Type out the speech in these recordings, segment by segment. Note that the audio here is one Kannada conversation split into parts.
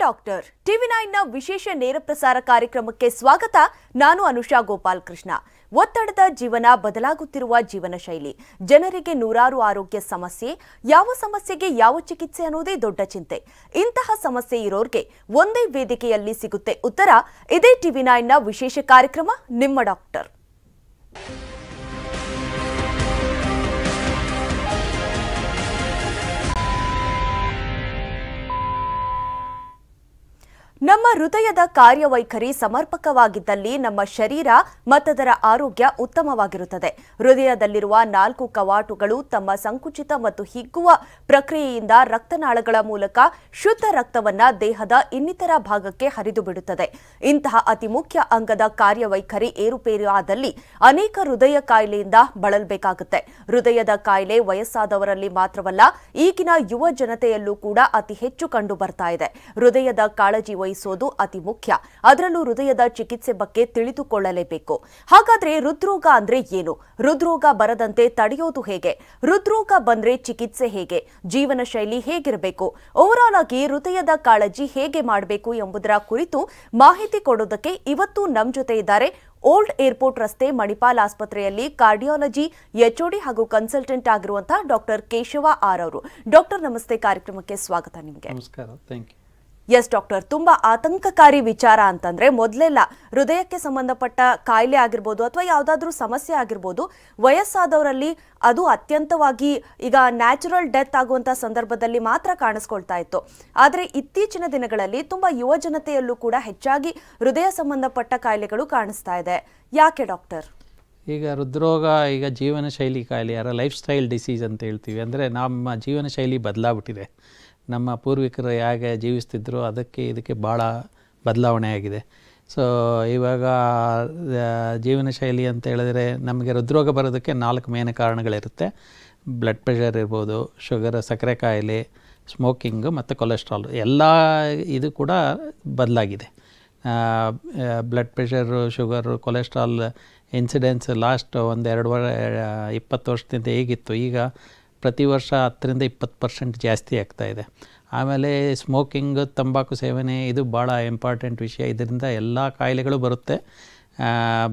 ಡಾಕ್ಟರ್ ಟಿವಿ9 ನ ವಿಶೇಷ ನೇರ ಪ್ರಸಾರ ಕಾರ್ಯಕ್ರಮಕ್ಕೆ ಸ್ವಾಗತ. ನಾನು ಅನುಷಾ ಗೋಪಾಲ್ ಕೃಷ್ಣ. ಒತ್ತಡದ ಜೀವನ, ಬದಲಾಗುತ್ತಿರುವ ಜೀವನ ಶೈಲಿ, ಜನರಿಗೆ ನೂರಾರು ಆರೋಗ್ಯ ಸಮಸ್ಯೆ, ಯಾವ ಸಮಸ್ಯೆಗೆ ಯಾವ ಚಿಕಿತ್ಸೆ ಅನ್ನೋದೇ ದೊಡ್ಡ ಚಿಂತೆ. ಇಂತಹ ಸಮಸ್ಯೆ ಇರೋರಿಗೆ ಒಂದೇ ವೇದಿಕೆಯಲ್ಲಿ ಸಿಗುತ್ತೆ ಉತ್ತರ. ಇದೇ ಟಿವಿ9 ನ ವಿಶೇಷ ಕಾರ್ಯಕ್ರಮ ನಿಮ್ಮ ಡಾಕ್ಟರ್. ನಮ್ಮ ಹೃದಯದ ಕಾರ್ಯವೈಖರಿ ಸಮರ್ಪಕವಾಗಿದ್ದಲ್ಲಿ ನಮ್ಮ ಶರೀರ ಮತ್ತದರ ಆರೋಗ್ಯ ಉತ್ತಮವಾಗಿರುತ್ತದೆ. ಹೃದಯದಲ್ಲಿರುವ 4 ಕವಾಟುಗಳು ತಮ್ಮ ಸಂಕುಚಿತ ಮತ್ತು ಹಿಗ್ಗುವ ಪ್ರಕ್ರಿಯೆಯಿಂದ ರಕ್ತನಾಳಗಳ ಮೂಲಕ ಶುದ್ಧ ರಕ್ತವನ್ನ ದೇಹದ ಇನ್ನಿತರ ಭಾಗಕ್ಕೆ ಹರಿದು ಬಿಡುತ್ತದೆ. ಇಂತಹ ಅತಿ ಮುಖ್ಯ ಅಂಗದ ಕಾರ್ಯವೈಖರಿ ಏರುಪೇರು ಆದಲ್ಲಿ ಅನೇಕ ಹೃದಯ ಕಾಯಿಲೆಯಿಂದ ಬಳಲಬೇಕಾಗುತ್ತೆ. ಹೃದಯದ ಕಾಯಿಲೆ ವಯಸ್ಸಾದವರಲ್ಲಿ ಮಾತ್ರವಲ್ಲ, ಈಗಿನ ಯುವ ಜನತೆಯಲ್ಲೂ ಕೂಡ ಅತಿ ಹೆಚ್ಚು ಕಂಡು ಬರ್ತಾ ಇದೆ. ಹೃದಯದ ಕಾಳಜಿ ವಹಿಸೋದು ಅತಿ ಮುಖ್ಯ. ಅದರಲ್ಲೂ ಹೃದಯದ ಚಿಕಿತ್ಸೆ ಬಗ್ಗೆ ತಿಳಿದುಕೊಳ್ಳಲೇಬೇಕು. ಹಾಗಾದ್ರೆ ಹೃದ್ರೋಗ ಅಂದ್ರೆ ಏನು? ಹೃದ್ರೋಗ ಬರದಂತೆ ತಡೆಯೋದು ಹೇಗೆ? ಹೃದ್ರೋಗ ಬಂದ್ರೆ ಚಿಕಿತ್ಸೆ ಹೇಗೆ? ಜೀವನ ಶೈಲಿ ಹೇಗಿರಬೇಕು? ಓವರಾಲ್ ಆಗಿ ಹೃದಯದ ಕಾಳಜಿ ಹೇಗೆ ಮಾಡಬೇಕು ಎಂಬುದರ ಕುರಿತು ಮಾಹಿತಿ ಕೊಡೋದಕ್ಕೆ ಇವತ್ತು ನಮ್ಮ ಜೊತೆ ಇದ್ದಾರೆ ಓಲ್ಡ್ ಏರ್ಪೋರ್ಟ್ ರಸ್ತೆ ಮಣಿಪಾಲ್ ಆಸ್ಪತ್ರೆಯಲ್ಲಿ ಕಾರ್ಡಿಯಾಲಜಿ ಎಚ್ಒಡಿ ಹಾಗೂ ಕನ್ಸಲ್ಟೆಂಟ್ ಆಗಿರುವಂತಹ ಡಾಕ್ಟರ್ ಕೇಶವ ಆರ್ ಅವರು. ಡಾಕ್ಟರ್ ನಮಸ್ತೆ, ಕಾರ್ಯಕ್ರಮಕ್ಕೆ ಸ್ವಾಗತ. ನಿಮಗೆ ನಮಸ್ಕಾರ. Thank you. ಎಸ್ ಡಾಕ್ಟರ್, ತುಂಬಾ ಆತಂಕಕಾರಿ ವಿಚಾರ ಅಂತಂದ್ರೆ ಮೊದಲೆಲ್ಲ ಹೃದಯಕ್ಕೆ ಸಂಬಂಧಪಟ್ಟ ಕಾಯಿಲೆ ಆಗಿರ್ಬೋದು ಅಥವಾ ಯಾವುದಾದ್ರೂ ಸಮಸ್ಯೆ ಆಗಿರ್ಬೋದು, ವಯಸ್ಸಾದವರಲ್ಲಿ ಅದು ಅತ್ಯಂತವಾಗಿ ಈಗ ನ್ಯಾಚುರಲ್ ಡೆತ್ ಆಗುವಂತ ಸಂದರ್ಭದಲ್ಲಿ ಮಾತ್ರ ಕಾಣಿಸ್ಕೊಳ್ತಾ ಇತ್ತು. ಆದರೆ ಇತ್ತೀಚಿನ ದಿನಗಳಲ್ಲಿ ತುಂಬಾ ಯುವ ಜನತೆಯಲ್ಲೂ ಕೂಡ ಹೆಚ್ಚಾಗಿ ಹೃದಯ ಸಂಬಂಧಪಟ್ಟ ಕಾಯಿಲೆಗಳು ಕಾಣಿಸ್ತಾ ಇದೆ. ಯಾಕೆ ಡಾಕ್ಟರ್? ಈಗ ಹೃದ್ರೋಗ ಈಗ ಜೀವನ ಶೈಲಿ ಕಾಯಿಲೆ, ಯಾರ ಲೈಫ್ ಸ್ಟೈಲ್ ಡಿಸೀಸ್ ಅಂತ ಹೇಳ್ತೀವಿ. ಅಂದರೆ ನಮ್ಮ ಜೀವನ ಶೈಲಿ ಬದಲಾಗ್ಬಿಟ್ಟಿದೆ. ನಮ್ಮ ಪೂರ್ವಿಕರು ಹೇಗೆ ಜೀವಿಸ್ತಿದ್ರು ಅದಕ್ಕೆ ಇದಕ್ಕೆ ಭಾಳ ಬದಲಾವಣೆ ಆಗಿದೆ. ಸೊ ಇವಾಗ ಜೀವನ ಶೈಲಿ ಅಂತ ಹೇಳಿದ್ರೆ ನಮಗೆ ಹೃದ್ರೋಗ ಬರೋದಕ್ಕೆ 4 ಮೇನ್ ಕಾರಣಗಳಿರುತ್ತೆ. ಬ್ಲಡ್ ಪ್ರೆಷರ್ ಇರ್ಬೋದು, ಶುಗರ್, ಸಕ್ಕರೆ ಕಾಯಿಲೆ, ಸ್ಮೋಕಿಂಗು ಮತ್ತು ಕೊಲೆಸ್ಟ್ರಾಲ್. ಎಲ್ಲ ಇದು ಕೂಡ ಬದಲಾಗಿದೆ. Blood pressure, sugar, cholesterol incidence last 20 ವರ್ಷದಿಂದ ಹೇಗಿತ್ತು, ಈಗ ಪ್ರತಿ ವರ್ಷ 10-20% ಜಾಸ್ತಿ ಆಗ್ತಾಯಿದೆ. ಆಮೇಲೆ ಸ್ಮೋಕಿಂಗ್, ತಂಬಾಕು ಸೇವನೆ ಇದು ಭಾಳ ಇಂಪಾರ್ಟೆಂಟ್ ವಿಷಯ. ಇದರಿಂದ ಎಲ್ಲ ಕಾಯಿಲೆಗಳು ಬರುತ್ತೆ.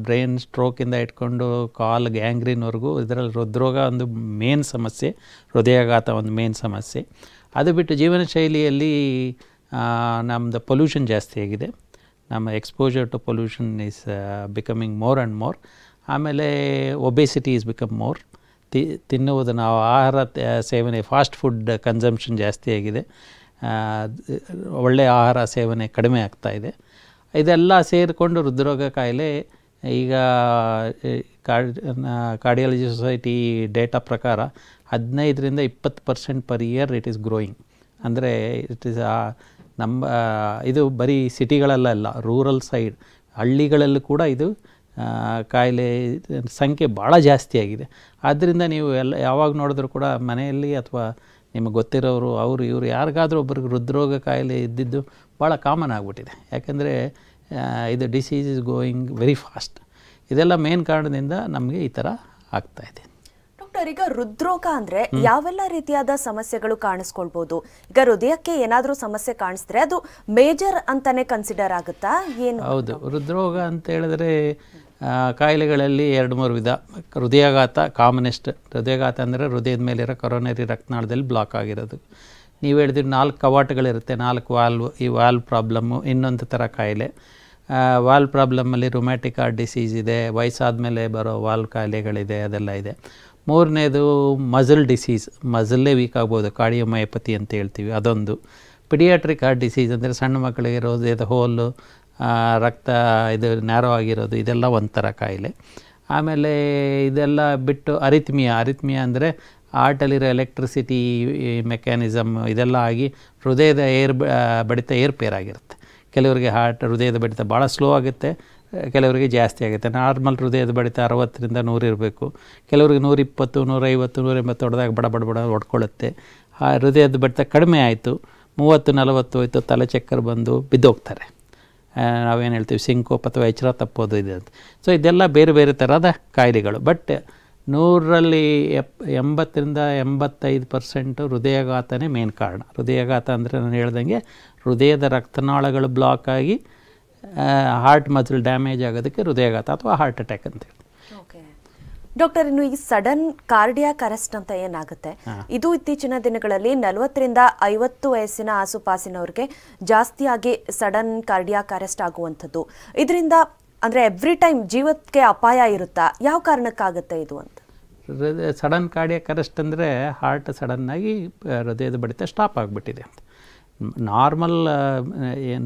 ಬ್ರೈನ್ ಸ್ಟ್ರೋಕಿಂದ ಇಟ್ಕೊಂಡು ಕಾಲ್ ಗ್ಯಾಂಗ್ರೀನ್ವರೆಗೂ ಇದರಲ್ಲಿ ಹೃದ್ರೋಗ ಒಂದು ಮೇನ್ ಸಮಸ್ಯೆ, ಹೃದಯಾಘಾತ ಒಂದು ಮೇನ್ ಸಮಸ್ಯೆ. ಅದು ಬಿಟ್ಟು ಜೀವನ ಶೈಲಿಯಲ್ಲಿ ನಮ್ಮದು ಪೊಲ್ಯೂಷನ್ ಜಾಸ್ತಿ ಆಗಿದೆ. ನಮ್ಮ exposure to pollution is becoming more and more. ಆಮೇಲೆ ಒಬೆಸಿಟಿ ಈಸ್ ಬಿಕಮ್ ಮೋರ್. ತಿನ್ನುವುದು, ನಾವು ಆಹಾರ ಸೇವನೆ, ಫಾಸ್ಟ್ ಫುಡ್ ಕನ್ಸಂಪ್ಷನ್ ಜಾಸ್ತಿ ಆಗಿದೆ. ಒಳ್ಳೆಯ ಆಹಾರ ಸೇವನೆ ಕಡಿಮೆ ಆಗ್ತಾಯಿದೆ. ಇದೆಲ್ಲ ಸೇರಿಕೊಂಡು ಹೃದ್ರೋಗ ಕಾಯಿಲೆ ಈಗ ಕಾರ್ಡಿಯಾಲಜಿ ಸೊಸೈಟಿ ಡೇಟಾ ಪ್ರಕಾರ 15-20% per year it is growing. ಅಂದರೆ ಇಟ್ ಈಸ್ ನಮ್ಮ ಇದು ಬರೀ ಸಿಟಿಗಳಲ್ಲ, ರೂರಲ್ ಸೈಡ್ ಹಳ್ಳಿಗಳಲ್ಲೂ ಕೂಡ ಇದು ಕಾಯಿಲೆ ಸಂಖ್ಯೆ ಭಾಳ ಜಾಸ್ತಿ ಆಗಿದೆ. ಆದ್ದರಿಂದ ನೀವು ಯಾವಾಗ ನೋಡಿದ್ರೂ ಕೂಡ ಮನೆಯಲ್ಲಿ ಅಥವಾ ನಿಮಗೆ ಗೊತ್ತಿರೋರು ಅವರು ಇವರು ಯಾರಿಗಾದರೂ ಒಬ್ಬರಿಗೆ ಹೃದ್ರೋಗ ಕಾಯಿಲೆ ಇದ್ದಿದ್ದು ಭಾಳ ಕಾಮನ್ ಆಗಿಬಿಟ್ಟಿದೆ. ಯಾಕೆಂದರೆ ಇದು disease is going very fast. ಇದೆಲ್ಲ ಮೇನ್ ಕಾರಣದಿಂದ ನಮಗೆ ಈ ಥರ ಆಗ್ತಾಯಿದೆ. ಡಾಕ್ಟರ್, ಈಗ ಹೃದ್ರೋಗ ಅಂದ್ರೆ ಯಾವೆಲ್ಲ ರೀತಿಯಾದ ಸಮಸ್ಯೆಗಳು ಕಾಣಿಸ್ಕೊಳ್ಬಹುದು? ಈಗ ಹೃದಯಕ್ಕೆ ಏನಾದರೂ ಸಮಸ್ಯೆ ಕಾಣಿಸಿದ್ರೆ ಅದು ಮೇಜರ್ ಅಂತಾನೆ ಕನ್ಸಿಡರ್ ಆಗುತ್ತಾ? ಏನು? ಹೌದು, ಹೃದ್ರೋಗ ಅಂತ ಹೇಳಿದ್ರೆ ಕಾಯಿಲೆಗಳಲ್ಲಿ 2-3 ವಿಧ. ಹೃದಯಾಘಾತ ಕಾಮನೆಸ್ಟ್. ಹೃದಯಾಘಾತ ಅಂದರೆ ಹೃದಯದ ಮೇಲಿರೋ ಕೊರೋನರಿ ರಕ್ತನಾಳದಲ್ಲಿ ಬ್ಲಾಕ್ ಆಗಿರೋದು. ನೀವು ಹೇಳಿದ್ರೆ 4 ಕವಾಟಗಳಿರುತ್ತೆ, 4 ವಾಲ್ವ್. ಈ ವಾಲ್ವ್ ಪ್ರಾಬ್ಲಮ್ಮು ಇನ್ನೊಂದು ಥರ ಕಾಯಿಲೆ. ವಾಲ್ವ್ ಪ್ರಾಬ್ಲಮ್ಮಲ್ಲಿ ರುಮ್ಯಾಟಿಕ್ ಹಾರ್ಟ್ ಡಿಸೀಸ್ ಇದೆ, ವಯಸ್ಸಾದ ಮೇಲೆ ಬರೋ ವಾಲ್ವ್ ಕಾಯಿಲೆಗಳಿದೆ, ಅದೆಲ್ಲ ಇದೆ. 3ನೇದು ಮಸಲ್ ಡಿಸೀಸ್, ಮಸಲ್ಲೇ ವೀಕ್ ಆಗ್ಬೋದು, ಕಾರ್ಡಿಯೋಮಯೋಪತಿ ಅಂತ ಹೇಳ್ತೀವಿ, ಅದೊಂದು. ಪಿಡಿಯಾಟ್ರಿಕ್ ಹಾರ್ಟ್ ಡಿಸೀಸ್ ಅಂದರೆ ಸಣ್ಣ ಮಕ್ಕಳಿಗೆ ಹೃದಯದ ಹೋಲು, ರಕ್ತ ಇದು ನ್ಯಾರೋ ಆಗಿರೋದು, ಇದೆಲ್ಲ ಒಂಥರ ಕಾಯಿಲೆ. ಆಮೇಲೆ ಇದೆಲ್ಲ ಬಿಟ್ಟು ಅರಿತ್ಮಿಯಾ ಅಂದರೆ ಹಾರ್ಟಲ್ಲಿರೋ ಎಲೆಕ್ಟ್ರಿಸಿಟಿ ಮೆಕ್ಯಾನಿಸಮ್ ಇದೆಲ್ಲ ಆಗಿ ಹೃದಯದ ಬಡಿತ ಏರ್ಪೇರಾಗಿರುತ್ತೆ. ಕೆಲವರಿಗೆ ಹೃದಯದ ಬಡಿತ ಭಾಳ ಸ್ಲೋ ಆಗುತ್ತೆ, ಕೆಲವರಿಗೆ ಜಾಸ್ತಿ ಆಗುತ್ತೆ. ನಾರ್ಮಲ್ ಹೃದಯದ ಬಡಿತ 60-100 ಇರಬೇಕು, ಕೆಲವರಿಗೆ 120, 150, 180 ಹೊಡೆದಾಗ ಬಡ ಹೊಡ್ಕೊಳ್ಳುತ್ತೆ. ಆ ಹೃದಯದ ಬಡಿತ ಕಡಿಮೆ ಆಯಿತು, 30-40 ಹೋಯ್ತು, ತಲೆ ಚಕ್ಕರ್ ಬಂದು ಬಿದ್ದೋಗ್ತಾರೆ. ನಾವೇನು ಹೇಳ್ತೀವಿ ಸಿಂಕೋಪ್ ಅಥವಾ ಎಚ್ಚರ ತಪ್ಪೋದು ಇದೆ ಅಂತ. ಸೊ ಇದೆಲ್ಲ ಬೇರೆ ಬೇರೆ ಥರದ ಕಾಯಿಲೆಗಳು. ಬಟ್ 100ರಲ್ಲಿ 80-85% ಹೃದಯಾಘಾತನೇ ಮೇನ್ ಕಾರಣ. ಹೃದಯಾಘಾತ ಅಂದರೆ ನಾನು ಹೇಳ್ದಂಗೆ ಹೃದಯದ ರಕ್ತನಾಳಗಳು ಬ್ಲಾಕ್ ಆಗಿ ಹಾರ್ಟ್ ಮಸಲ್ ಡ್ಯಾಮೇಜ್ ಆಗೋದಕ್ಕೆ ಹೃದಯಾಘಾತ ಅಥವಾ ಹಾರ್ಟ್ ಅಟ್ಯಾಕ್ ಅಂತೇಳಿ. ಡಾಕ್ಟರ್, ಇನ್ನು ಈ ಸಡನ್ ಕಾರ್ಡಿಯಾಕ್ ಅರೆಸ್ಟ್ ಅಂತ ಏನಾಗುತ್ತೆ, ಇದು ಇತ್ತೀಚಿನ ದಿನಗಳಲ್ಲಿ 40-50 ವಯಸ್ಸಿನ ಆಸುಪಾಸಿನವ್ರಿಗೆ ಜಾಸ್ತಿಯಾಗಿ ಸಡನ್ ಕಾರ್ಡಿಯಾಕ್ ಅರೆಸ್ಟ್ ಆಗುವಂಥದ್ದು. ಇದರಿಂದ ಅಂದರೆ ಎವ್ರಿ ಟೈಮ್ ಜೀವಕ್ಕೆ ಅಪಾಯ ಇರುತ್ತಾ? ಯಾವ ಕಾರಣಕ್ಕಾಗುತ್ತೆ ಇದು ಅಂತ? ಸಡನ್ ಕಾರ್ಡಿಯಾಕ್ ಅರೆಸ್ಟ್ ಅಂದರೆ ಹಾರ್ಟ್ ಸಡನ್ನಾಗಿ ಹೃದಯದ ಬಡಿತ ಸ್ಟಾಪ್ ಆಗಿಬಿಟ್ಟಿದೆ ಅಂತ. ನಾರ್ಮಲ್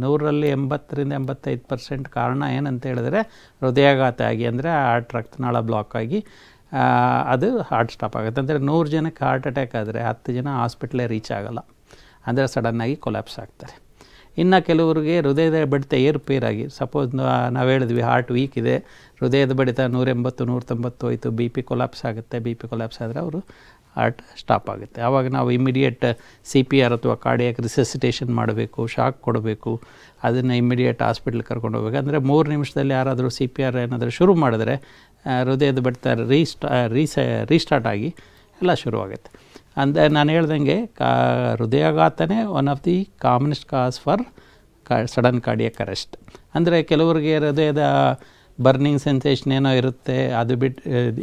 100ರಲ್ಲಿ 80-85% ಕಾರಣ ಏನಂತ ಹೇಳಿದ್ರೆ ಹೃದಯಾಘಾತ ಆಗಿ, ಅಂದರೆ ಹಾರ್ಟ್ ರಕ್ತನಾಳ ಬ್ಲಾಕ್ ಆಗಿ ಅದು ಹಾರ್ಟ್ ಸ್ಟಾಪ್ ಆಗುತ್ತೆ. ಅಂದರೆ 100 ಜನಕ್ಕೆ ಹಾರ್ಟ್ ಅಟ್ಯಾಕ್ ಆದರೆ 10 ಜನ ಹಾಸ್ಪಿಟ್ಲೇ ರೀಚ್ ಆಗೋಲ್ಲ, ಅಂದರೆ ಸಡನ್ನಾಗಿ ಕೊಲ್ಯಾಪ್ಸ್ ಆಗ್ತಾರೆ. ಇನ್ನು ಕೆಲವರಿಗೆ ಹೃದಯದ ಬಡಿತ ಏರುಪೇರಾಗಿ, ಸಪೋಸ್ ನಾವು ಹೇಳಿದ್ವಿ ಹಾರ್ಟ್ ವೀಕ್ ಇದೆ, ಹೃದಯದ ಬಡಿತ 180-190 ಹೋಯಿತು, ಬಿ ಪಿ ಕೊಲ್ಯಾಪ್ಸ್ ಆಗುತ್ತೆ. ಬಿ ಪಿ ಕೊಲ್ಯಾಪ್ಸ್ ಆದರೆ ಅವರು ಹಾರ್ಟ್ ಸ್ಟಾಪ್ ಆಗುತ್ತೆ. ಆವಾಗ ನಾವು ಇಮಿಡಿಯೇಟ್ CPR ಅಥವಾ ಕಾರ್ಡಿಯಾಕ್ ರಿಸಸಿಟೇಷನ್ ಮಾಡಬೇಕು, ಶಾಕ್ ಕೊಡಬೇಕು. ಅದನ್ನು ಇಮಿಡಿಯೇಟ್ ಹಾಸ್ಪಿಟ್ಲ್ ಕರ್ಕೊಂಡು ಹೋಗ್ಬೇಕು. ಅಂದರೆ 3 ನಿಮಿಷದಲ್ಲಿ ಯಾರಾದರೂ CPR ಏನಾದರೂ ಶುರು ಮಾಡಿದ್ರೆ ಹೃದಯದ ಬಡಿತ ರೀಸ್ಟಾರ್ಟ್ ಆಗಿ ಎಲ್ಲ ಶುರುವಾಗುತ್ತೆ. ಅಂದರೆ ನಾನು ಹೇಳ್ದಂಗೆ ಹೃದಯಾಘಾತನೇ one of the commonest cause for sudden cardiac arrest. ಅಂದರೆ ಕೆಲವರಿಗೆ ಹೃದಯದ ಬರ್ನಿಂಗ್ ಸೆನ್ಸೇಷನ್ ಏನೋ ಇರುತ್ತೆ, ಅದು ಬಿಟ್ಟು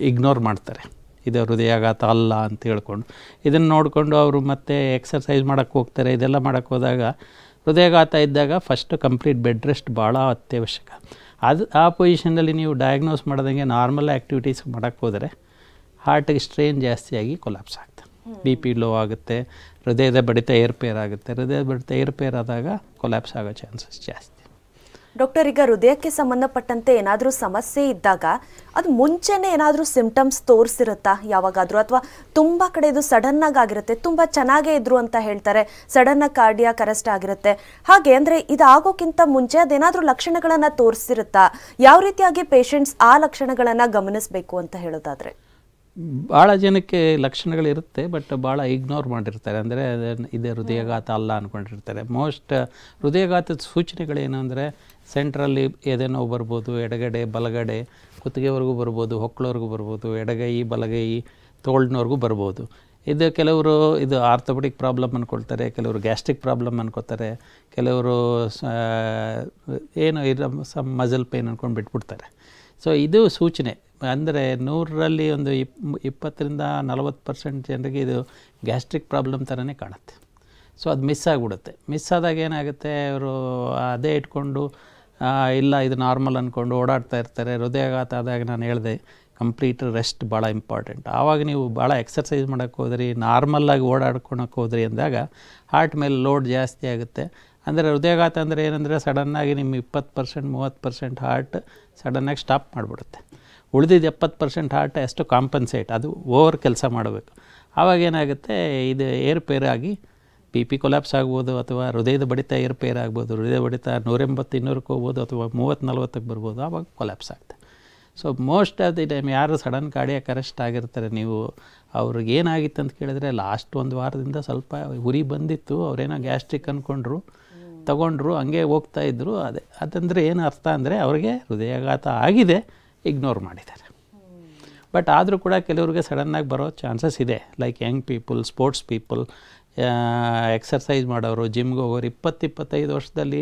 ಇಗ್ನೋರ್ ಮಾಡ್ತಾರೆ, ಇದು ಹೃದಯಾಘಾತ ಅಲ್ಲ ಅಂತ ಹೇಳ್ಕೊಂಡು. ಇದನ್ನು ನೋಡಿಕೊಂಡು ಅವರು ಮತ್ತೆ ಎಕ್ಸರ್ಸೈಸ್ ಮಾಡೋಕ್ಕೆ ಹೋಗ್ತಾರೆ. ಇದೆಲ್ಲ ಮಾಡೋಕ್ಕೆ ಹೋದಾಗ ಹೃದಯಾಘಾತ ಇದ್ದಾಗ ಫಸ್ಟು ಕಂಪ್ಲೀಟ್ ಬೆಡ್ ರೆಸ್ಟ್ ಭಾಳ ಅತ್ಯವಶ್ಯಕ. ಆ ಪೊಸಿಷನಲ್ಲಿ ನೀವು ಡಯಾಗ್ನೋಸ್ ಮಾಡ್ದಂಗೆ ನಾರ್ಮಲ್ ಆ್ಯಕ್ಟಿವಿಟೀಸ್ ಮಾಡೋಕ್ಕೆ ಹೋದರೆ ಹಾರ್ಟಿಗೆ ಸ್ಟ್ರೇನ್ ಜಾಸ್ತಿಯಾಗಿ ಕೊಲ್ಯಾಪ್ಸ್ ಆಗುತ್ತೆ, BP ಲೋ ಆಗುತ್ತೆ, ಹೃದಯದ ಬಡಿತ ಏರ್ಪೇರ್ ಆಗುತ್ತೆ. ಹೃದಯದ ಬಡಿತ ಏರ್ಪೇರ್ ಆದಾಗ ಕೊಲ್ಯಾಪ್ಸ್ ಆಗೋ ಚಾನ್ಸಸ್ ಜಾಸ್ತಿ. ಡಾಕ್ಟರ್, ಈಗ ಹೃದಯಕ್ಕೆ ಸಂಬಂಧಪಟ್ಟಂತೆ ಏನಾದರೂ ಸಮಸ್ಯೆ ಇದ್ದಾಗ ಅದು ಮುಂಚೆನೇ ಏನಾದರೂ ಸಿಂಪ್ಟಮ್ಸ್ ತೋರಿಸಿರುತ್ತಾ ಯಾವಾಗಾದರೂ, ಅಥವಾ ತುಂಬ ಕಡೆ ಇದು ಸಡನ್ನಾಗಿ ಆಗಿರುತ್ತೆ, ತುಂಬ ಚೆನ್ನಾಗೇ ಇದ್ರು ಅಂತ ಹೇಳ್ತಾರೆ, ಸಡನ್ನಾಗಿ ಕಾರ್ಡಿಯಾಕ್ ಅರೆಸ್ಟ್ ಆಗಿರುತ್ತೆ. ಹಾಗೆ ಅಂದರೆ ಇದಾಗೋಕ್ಕಿಂತ ಮುಂಚೆ ಅದೇನಾದರೂ ಲಕ್ಷಣಗಳನ್ನು ತೋರಿಸಿರುತ್ತಾ? ಯಾವ ರೀತಿಯಾಗಿ ಪೇಷಂಟ್ಸ್ ಆ ಲಕ್ಷಣಗಳನ್ನು ಗಮನಿಸಬೇಕು ಅಂತ ಹೇಳೋದಾದರೆ? ಭಾಳ ಜನಕ್ಕೆ ಲಕ್ಷಣಗಳಿರುತ್ತೆ, ಬಟ್ ಭಾಳ ಇಗ್ನೋರ್ ಮಾಡಿರ್ತಾರೆ. ಅಂದರೆ ಇದು ಹೃದಯಾಘಾತ ಅಲ್ಲ ಅಂದ್ಕೊಂಡಿರ್ತಾರೆ. ಮೋಸ್ಟ್ ಹೃದಯಾಘಾತದ ಸೂಚನೆಗಳೇನು ಅಂದರೆ ಸೆಂಟ್ರಲ್ಲಿ ಎದೆ ನೋವು ಬರ್ಬೋದು, ಎಡಗಡೆ ಬಲಗಡೆ ಕುತ್ತಿಗೆವರೆಗೂ ಬರ್ಬೋದು, ಹೊಕ್ಕಳವರೆಗೂ ಬರ್ಬೋದು, ಎಡಗೈ ಬಲಗೈ ತೋಳ್ನವರೆಗೂ ಬರ್ಬೋದು. ಇದು ಕೆಲವರು ಇದು ಆರ್ಥೋಪೆಡಿಕ್ ಪ್ರಾಬ್ಲಮ್ ಅಂದ್ಕೊಳ್ತಾರೆ, ಕೆಲವರು ಗ್ಯಾಸ್ಟ್ರಿಕ್ ಪ್ರಾಬ್ಲಮ್ ಅನ್ಕೋತಾರೆ, ಕೆಲವರು ಏನು ಸಮ್ ಮಸಲ್ ಪೇನ್ ಅಂದ್ಕೊಂಡು ಬಿಟ್ಬಿಡ್ತಾರೆ. ಸೊ ಇದು ಸೂಚನೆ. ಅಂದರೆ 100ರಲ್ಲಿ ಒಂದು 20-40% ಜನರಿಗೆ ಇದು ಗ್ಯಾಸ್ಟ್ರಿಕ್ ಪ್ರಾಬ್ಲಮ್ ಥರನೇ ಕಾಣುತ್ತೆ. ಸೊ ಅದು ಮಿಸ್ ಆಗಿಬಿಡುತ್ತೆ. ಮಿಸ್ ಆದಾಗ ಏನಾಗುತ್ತೆ, ಅವರು ಅದೇ ಇಟ್ಕೊಂಡು ಇಲ್ಲ ಇದು ನಾರ್ಮಲ್ ಅಂದ್ಕೊಂಡು ಓಡಾಡ್ತಾ ಇರ್ತಾರೆ. ಹೃದಯಾಘಾತ ಆದಾಗ ನಾನು ಹೇಳಿದೆ ಕಂಪ್ಲೀಟ್ ರೆಸ್ಟ್ ಭಾಳ ಇಂಪಾರ್ಟೆಂಟ್. ಆವಾಗ ನೀವು ಭಾಳ ಎಕ್ಸರ್ಸೈಸ್ ಮಾಡೋಕ್ಕೆ ಹೋದ್ರಿ, ನಾರ್ಮಲ್ಲಾಗಿ ಓಡಾಡ್ಕೊಳಕ್ಕೆ ಹೋದ್ರಿ ಅಂದಾಗ ಹಾರ್ಟ್ ಮೇಲೆ ಲೋಡ್ ಜಾಸ್ತಿ ಆಗುತ್ತೆ. ಅಂದರೆ ಹೃದಯಾಘಾತ ಅಂದರೆ ಏನಂದರೆ ಸಡನ್ನಾಗಿ ನಿಮ್ಮ 20-30% ಹಾರ್ಟ್ ಸಡನ್ನಾಗಿ ಸ್ಟಾಪ್ ಮಾಡಿಬಿಡುತ್ತೆ. ಉಳಿದಿದ್ದು 70% ಹಾರ್ಟ್ ಎಷ್ಟು ಕಾಂಪನ್ಸೇಟ್, ಅದು ಓವರ್ ಕೆಲಸ ಮಾಡಬೇಕು. ಆವಾಗ ಏನಾಗುತ್ತೆ, ಇದು ಏರ್ಪೇರಾಗಿ BP ಕೊಲ್ಯಾಪ್ಸ್ ಆಗ್ಬೋದು, ಅಥವಾ ಹೃದಯದ ಬಡಿತ ಏರ್ಪೇರ್ ಆಗ್ಬೋದು. ಹೃದಯ ಬಡಿತ 180-200ಕ್ಕೆ ಹೋಗ್ಬೋದು, ಅಥವಾ 30-40ಕ್ಕೆ ಬರ್ಬೋದು. ಆವಾಗ ಕೊಲ್ಯಾಪ್ಸ್ ಆಗುತ್ತೆ. So most of the time ಯಾರು ಸಡನ್ ಕಾರ್ಡಿಯಾಕ್ ಅರೆಸ್ಟ್ ಆಗಿರ್ತಾರೆ, ನೀವು ಅವ್ರಿಗೆ ಏನಾಗಿತ್ತು ಅಂತ ಕೇಳಿದ್ರೆ ಲಾಸ್ಟ್ 1 ವಾರದಿಂದ ಸ್ವಲ್ಪ ಉರಿ ಬಂದಿತ್ತು, ಅವರೇನೋ ಗ್ಯಾಸ್ಟ್ರಿಕ್ ಅಂದ್ಕೊಂಡ್ರು, ತಗೊಂಡ್ರು, ಹಂಗೆ ಹೋಗ್ತಾಯಿದ್ರು. ಅದಂದರೆ ಏನು ಅರ್ಥ ಅಂದರೆ ಅವ್ರಿಗೆ ಹೃದಯಾಘಾತ ಆಗಿದೆ, ಇಗ್ನೋರ್ ಮಾಡಿದ್ದಾರೆ. ಬಟ್ ಆದರೂ ಕೂಡ ಕೆಲವ್ರಿಗೆ ಸಡನ್ನಾಗಿ ಬರೋ ಚಾನ್ಸಸ್ ಇದೆ. Like Young people, sports people, exercise ಮಾಡೋರು, ಜಿಮ್ಗೆ ಹೋಗೋರು 20-25 ವರ್ಷದಲ್ಲಿ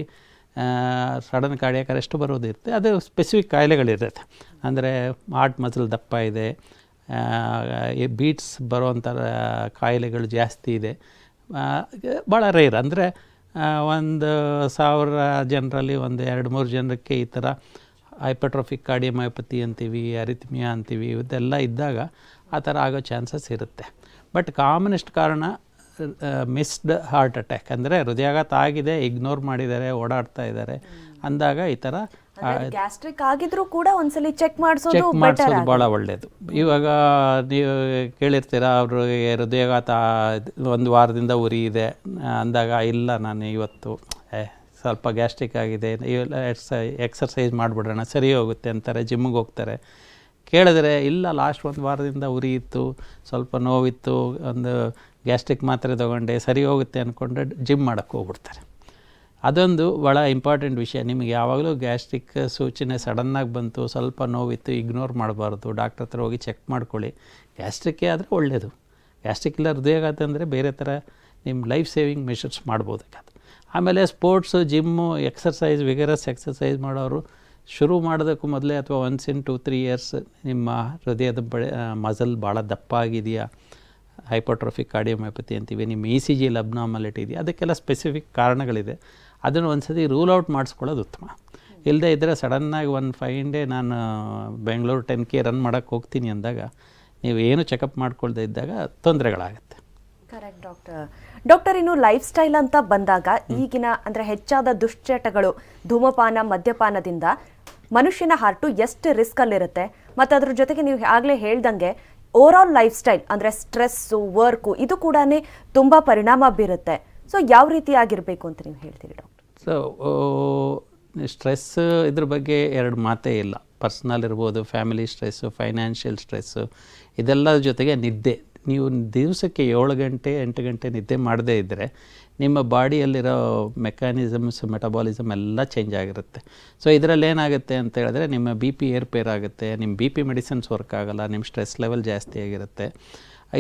ಸಡನ್ ಕಾರ್ಡಿಯಾಕ್ ಅರೆಸ್ಟ್ ಬರೋದಿರುತ್ತೆ. ಅದು ಸ್ಪೆಸಿಫಿಕ್ ಕಾಯಿಲೆಗಳಿರುತ್ತೆ. ಅಂದರೆ ಹಾರ್ಟ್ ಮಸಲ್ ದಪ್ಪ ಇದೆ, ಬೀಟ್ಸ್ ಬರೋವಂಥ ಕಾಯಿಲೆಗಳು ಜಾಸ್ತಿ ಇದೆ. ಭಾಳ ರೇರ್. ಅಂದರೆ 1,000 ಜನರಲ್ಲಿ 1-2-3 ಜನಕ್ಕೆ ಈ ಥರ ಹೈಪರ್ಟ್ರೋಫಿಕ್ ಕಾರ್ಡಿಯೋಮಯೋಪತಿ ಅಂತೀವಿ, ಅರಿಥ್ಮಿಯಾ ಅಂತೀವಿ, ಇದೆಲ್ಲ ಇದ್ದಾಗ ಆ ಥರ ಆಗೋ ಚಾನ್ಸಸ್ ಇರುತ್ತೆ. ಬಟ್ ಕಾಮನೆಸ್ಟ್ ಕಾರಣ ಮಿಸ್ಡ್ ಹಾರ್ಟ್ ಅಟ್ಯಾಕ್. ಅಂದರೆ ಹೃದಯಾಘಾತ ಆಗಿದೆ, ಇಗ್ನೋರ್ ಮಾಡಿದ್ದಾರೆ, ಓಡಾಡ್ತಾ ಇದ್ದಾರೆ ಅಂದಾಗ ಈ ಥರ ಗ್ಯಾಸ್ಟ್ರಿಕ್ ಆಗಿದ್ರೂ ಕೂಡ ಒಂದ್ಸಲಿ ಚೆಕ್ ಮಾಡಿಸೋದು ಭಾಳ ಒಳ್ಳೆಯದು. ಇವಾಗ ನೀವು ಕೇಳಿರ್ತೀರ, ಅವ್ರಿಗೆ ಹೃದಯಾಘಾತ 1 ವಾರದಿಂದ ಉರಿ ಇದೆ ಅಂದಾಗ, ಇಲ್ಲ ನಾನು ಇವತ್ತು ಸ್ವಲ್ಪ ಗ್ಯಾಸ್ಟ್ರಿಕ್ ಆಗಿದೆ, ಎಕ್ಸರ್ಸೈಸ್ ಮಾಡಿಬಿಡೋಣ ಸರಿ ಹೋಗುತ್ತೆ ಅಂತಾರೆ, ಜಿಮ್ಮಿಗೆ ಹೋಗ್ತಾರೆ. ಕೇಳಿದ್ರೆ ಇಲ್ಲ ಲಾಸ್ಟ್ 1 ವಾರದಿಂದ ಉರಿ ಇತ್ತು, ಸ್ವಲ್ಪ ನೋವಿತ್ತು, ಒಂದು ಗ್ಯಾಸ್ಟ್ರಿಕ್ ಮಾತ್ರೆ ತೊಗೊಂಡೆ ಸರಿ ಹೋಗುತ್ತೆ ಅಂದ್ಕೊಂಡ್ರೆ ಜಿಮ್ ಮಾಡೋಕ್ಕೆ ಹೋಗ್ಬಿಡ್ತಾರೆ. ಅದೊಂದು ಭಾಳ ಇಂಪಾರ್ಟೆಂಟ್ ವಿಷಯ. ನಿಮಗೆ ಯಾವಾಗಲೂ ಗ್ಯಾಸ್ಟ್ರಿಕ್ ಸೂಚನೆ ಸಡನ್ನಾಗಿ ಬಂತು, ಸ್ವಲ್ಪ ನೋವಿತ್ತು, ಇಗ್ನೋರ್ ಮಾಡಬಾರ್ದು, ಡಾಕ್ಟ್ರ್ ಹತ್ರ ಹೋಗಿ ಚೆಕ್ ಮಾಡ್ಕೊಳ್ಳಿ. ಗ್ಯಾಸ್ಟ್ರಿಕ್ಕೇ ಆದರೆ ಒಳ್ಳೆಯದು. ಗ್ಯಾಸ್ಟ್ರಿಕ್ ಇಲ್ಲ ಹೃದಯಾಘಾತ ಅಂದರೆ ಬೇರೆ ಥರ ನಿಮ್ಮ ಲೈಫ್ ಸೇವಿಂಗ್ ಮೆಷರ್ಸ್ ಮಾಡ್ಬೋದಾಗತ್ತೆ. ಆಮೇಲೆ sports, gym, exercise, vigorous exercise ಮಾಡೋರು ಶುರು ಮಾಡೋದಕ್ಕೂ ಮೊದಲೇ ಅಥವಾ ಒನ್ಸ್ ಇನ್ 2-3 ಇಯರ್ಸ್ ನಿಮ್ಮ ಹೃದಯದ ಮಸಲ್ ಭಾಳ ದಪ್ಪ ಆಗಿದೆಯಾ, ಹೈಪೋಟ್ರೋಫಿಕ್ ಕಾರ್ಡಿಯೋಮಯೋಪತಿ ಅಂತೀವಿ, ನಿಮ್ಮ ಇ ಸಿ ಜಿಯಲ್ಲಿ ಅಬ್ನಾರ್ಮಾಲಿಟಿ ಇದೆಯಾ, ಅದಕ್ಕೆಲ್ಲ ಸ್ಪೆಸಿಫಿಕ್ ಕಾರಣಗಳಿದೆ. ಅದನ್ನು ಒಂದು ಸತಿ ರೂಲ್ ಔಟ್ ಮಾಡಿಸ್ಕೊಳ್ಳೋದು ಉತ್ತಮ. ಇಲ್ಲದೇ ಇದ್ದರೆ ಸಡನ್ನಾಗಿ 5 ಡೇ ನಾನು ಬೆಂಗಳೂರು 10K ರನ್ ಮಾಡೋಕ್ಕೆ ಹೋಗ್ತೀನಿ ಅಂದಾಗ ನೀವು ಏನು ಚೆಕಪ್ ಮಾಡ್ಕೊಳ್ದೇ ಇದ್ದಾಗ ತೊಂದರೆಗಳಾಗುತ್ತೆ. Correct doctor. ಇನ್ನು ಲೈಫ್ ಸ್ಟೈಲ್ ಅಂತ ಬಂದಾಗ ಈಗಿನ ಅಂದರೆ ಹೆಚ್ಚಾದ ದುಶ್ಚಟಗಳು, ಧೂಮಪಾನ, ಮದ್ಯಪಾನದಿಂದ ಮನುಷ್ಯನ ಹಾರ್ಟು ಎಷ್ಟು ರಿಸ್ಕಲ್ಲಿರುತ್ತೆ, ಮತ್ತು ಅದ್ರ ಜೊತೆಗೆ ನೀವು ಆಗಲೇ ಹೇಳ್ದಂಗೆ ಓವರಾಲ್ ಲೈಫ್ ಸ್ಟೈಲ್ ಅಂದರೆ ಸ್ಟ್ರೆಸ್ಸು, ವರ್ಕು ಇದು ಕೂಡ ತುಂಬ ಪರಿಣಾಮ ಬೀರುತ್ತೆ. ಸೊ ಯಾವ ರೀತಿ ಆಗಿರಬೇಕು ಅಂತ ನೀವು ಹೇಳ್ತೀರಿ ಡಾಕ್ಟರ್? ಸೊ ಸ್ಟ್ರೆಸ್ ಇದ್ರ ಬಗ್ಗೆ ಎರಡು ಮಾತೇ ಇಲ್ಲ. ಪರ್ಸ್ನಲ್ ಇರ್ಬೋದು, ಫ್ಯಾಮಿಲಿ ಸ್ಟ್ರೆಸ್ಸು, ಫೈನಾನ್ಷಿಯಲ್ ಸ್ಟ್ರೆಸ್ಸು, ಇದೆಲ್ಲರ ಜೊತೆಗೆ ನಿದ್ದೆ. ನೀವು ದಿವಸಕ್ಕೆ 7 ಗಂಟೆ 8 ಗಂಟೆ ನಿದ್ದೆ ಮಾಡದೇ ಇದ್ದರೆ ನಿಮ್ಮ ಬಾಡಿಯಲ್ಲಿರೋ ಮೆಕ್ಯಾನಿಸಮ್ಸ್, ಮೆಟಬಾಲಿಸಮ್ ಎಲ್ಲ ಚೇಂಜ್ ಆಗಿರುತ್ತೆ. ಸೊ ಇದರಲ್ಲಿ ಏನಾಗುತ್ತೆ ಅಂತ ಹೇಳಿದ್ರೆ ನಿಮ್ಮ ಬಿ ಪಿ ಏರ್ಪೇರ್ ಆಗುತ್ತೆ, ನಿಮ್ಮ ಬಿ ಪಿ ಮೆಡಿಸಿನ್ಸ್ ವರ್ಕ್ ಆಗೋಲ್ಲ, ನಿಮ್ಮ ಸ್ಟ್ರೆಸ್ ಲೆವೆಲ್ ಜಾಸ್ತಿ ಆಗಿರುತ್ತೆ.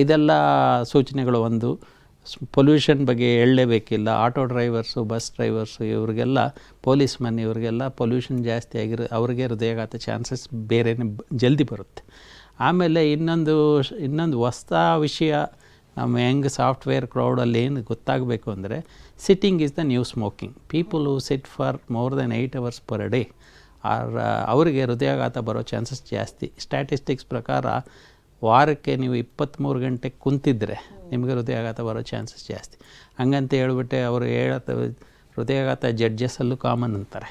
ಇದೆಲ್ಲ ಸೂಚನೆಗಳು. ಒಂದು ಪೊಲ್ಯೂಷನ್ ಬಗ್ಗೆ ಹೇಳಲೇಬೇಕಿಲ್ಲ. ಆಟೋ ಡ್ರೈವರ್ಸು, ಬಸ್ ಡ್ರೈವರ್ಸು, ಇವರಿಗೆಲ್ಲ, ಪೊಲೀಸ್ ಮನ್, ಇವರಿಗೆಲ್ಲ ಪೊಲ್ಯೂಷನ್ ಜಾಸ್ತಿ ಅವ್ರಿಗೆ ಹೃದಯಾಘಾತ ಚಾನ್ಸಸ್ ಬೇರೆನೇ ಜಲ್ದಿ ಬರುತ್ತೆ. ಆಮೇಲೆ ಇನ್ನೊಂದು ಹೊಸ ವಿಷಯ ನಮ್ಮ ಯಂಗ್ ಸಾಫ್ಟ್ವೇರ್ ಕ್ರೌಡಲ್ಲಿ ಏನು ಗೊತ್ತಾಗಬೇಕು ಅಂದರೆ, sitting is the new smoking. People who sit for more than 8 hours per day ಅವರಿಗೆ ಹೃದಯಾಘಾತ ಬರೋ ಚಾನ್ಸಸ್ ಜಾಸ್ತಿ. ಸ್ಟ್ಯಾಟಿಸ್ಟಿಕ್ಸ್ ಪ್ರಕಾರ ವಾರಕ್ಕೆ ನೀವು 23 ಗಂಟೆ ಕುಂತಿದ್ರೆ ನಿಮಗೆ ಹೃದಯಾಘಾತ ಬರೋ ಚಾನ್ಸಸ್ ಜಾಸ್ತಿ. ಹಂಗಂತ ಹೇಳ್ಬಿಟ್ಟೆ ಅವರು ಹೃದಯಾಘಾತ ಜಡ್ಜಸ್ಸಲ್ಲೂ ಕಾಮನ್ ಅಂತಾರೆ.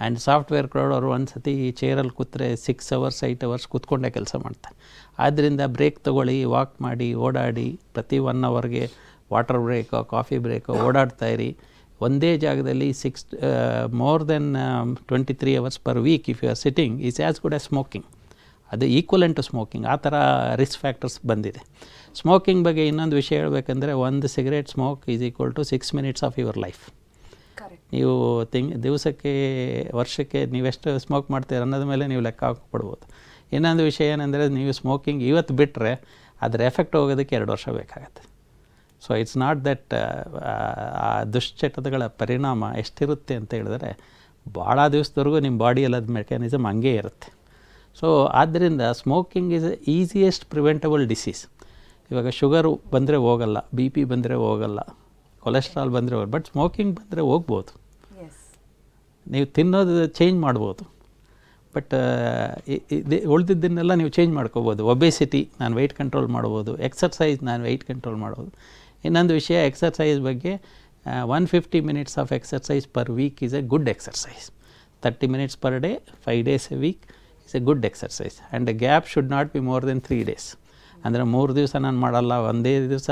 ಆ್ಯಂಡ್ ಸಾಫ್ಟ್ವೇರ್ ಕ್ರೌಡ್ ಅವರು ಒಂದು ಸತಿ ಚೇರಲ್ಲಿ ಕೂತ್ರೆ 6 hours 8 hours ಕೂತ್ಕೊಂಡೇ ಕೆಲಸ ಮಾಡ್ತಾರೆ. ಆದ್ದರಿಂದ ಬ್ರೇಕ್ ತೊಗೊಳ್ಳಿ, ವಾಕ್ ಮಾಡಿ, ಓಡಾಡಿ, ಪ್ರತಿ 1 hourಗೆ ವಾಟರ್ ಬ್ರೇಕೋ, ಕಾಫಿ ಬ್ರೇಕೋ ಓಡಾಡ್ತಾಯಿರಿ. ಒಂದೇ ಜಾಗದಲ್ಲಿ more than 23 hours per week if you are sitting is as good as smoking. ಅದು ಈಕ್ವಲೆಂಟ್ ಟು ಸ್ಮೋಕಿಂಗ್. ಆ ಥರ ರಿಸ್ಕ್ ಫ್ಯಾಕ್ಟರ್ಸ್ ಬಂದಿದೆ. ಸ್ಮೋಕಿಂಗ್ ಬಗ್ಗೆ ಇನ್ನೊಂದು ವಿಷಯ ಹೇಳಬೇಕಂದ್ರೆ, 1 cigarette smoke is equal to 6 minutes of your life. ನೀವು ದಿವಸಕ್ಕೆ, ವರ್ಷಕ್ಕೆ ನೀವೆಷ್ಟು ಸ್ಮೋಕ್ ಮಾಡ್ತೀರ ಅನ್ನೋದ ಮೇಲೆ ನೀವು ಲೆಕ್ಕ ಹಾಕ್ಬಿಡ್ಬೋದು. ಇನ್ನೊಂದು ವಿಷಯ ಏನಂದರೆ, ನೀವು ಸ್ಮೋಕಿಂಗ್ ಇವತ್ತು ಬಿಟ್ಟರೆ ಅದರ ಎಫೆಕ್ಟ್ ಹೋಗೋದಕ್ಕೆ 2 ವರ್ಷ ಬೇಕಾಗತ್ತೆ. ಸೊ ಇಟ್ಸ್ ನಾಟ್ ದಟ್ ಆ ದುಶ್ಚಟಗಳ ಪರಿಣಾಮ ಎಷ್ಟಿರುತ್ತೆ ಅಂತ ಹೇಳಿದ್ರೆ, ಭಾಳ ದಿವಸದವರೆಗೂ ನಿಮ್ಮ ಬಾಡಿಯಲ್ಲಿ ಅದು ಮೆಕ್ಯಾನಿಸಮ್ ಹಂಗೇ ಇರುತ್ತೆ. ಸೊ ಆದ್ದರಿಂದ smoking is easiest preventable disease. ಇವಾಗ ಶುಗರು ಬಂದರೆ ಹೋಗಲ್ಲ, ಬಿ ಪಿ ಬಂದರೆ ಹೋಗಲ್ಲ, ಕೊಲೆಸ್ಟ್ರಾಲ್ ಬಂದರೆ ಹೋಗಲ್ಲ, ಬಟ್ ಸ್ಮೋಕಿಂಗ್ ಬಂದರೆ ಹೋಗ್ಬೋದು. ನೀವು ತಿನ್ನೋದು ಚೇಂಜ್ ಮಾಡ್ಬೋದು, ಬಟ್ ಉಳಿದಿದ್ದನ್ನೆಲ್ಲ ನೀವು ಚೇಂಜ್ ಮಾಡ್ಕೋಬೋದು. ಒಬೆಸಿಟಿ ನಾನು ವೆಯ್ಟ್ ಕಂಟ್ರೋಲ್ ಮಾಡ್ಬೋದು, ಎಕ್ಸರ್ಸೈಸ್ ನಾನು ವೆಯ್ಟ್ ಕಂಟ್ರೋಲ್ ಮಾಡ್ಬೋದು. ಇನ್ನೊಂದು ವಿಷಯ, ಎಕ್ಸರ್ಸೈಸ್ ಬಗ್ಗೆ 150 minutes of exercise per week is A good exercise. 30 minutes per day 5 days a week is a good exercise, and a gap should not be more than 3 days. ಅಂದರೆ 3 ದಿವಸ ನಾನು ಮಾಡಲ್ಲ, ಒಂದೇ ದಿವಸ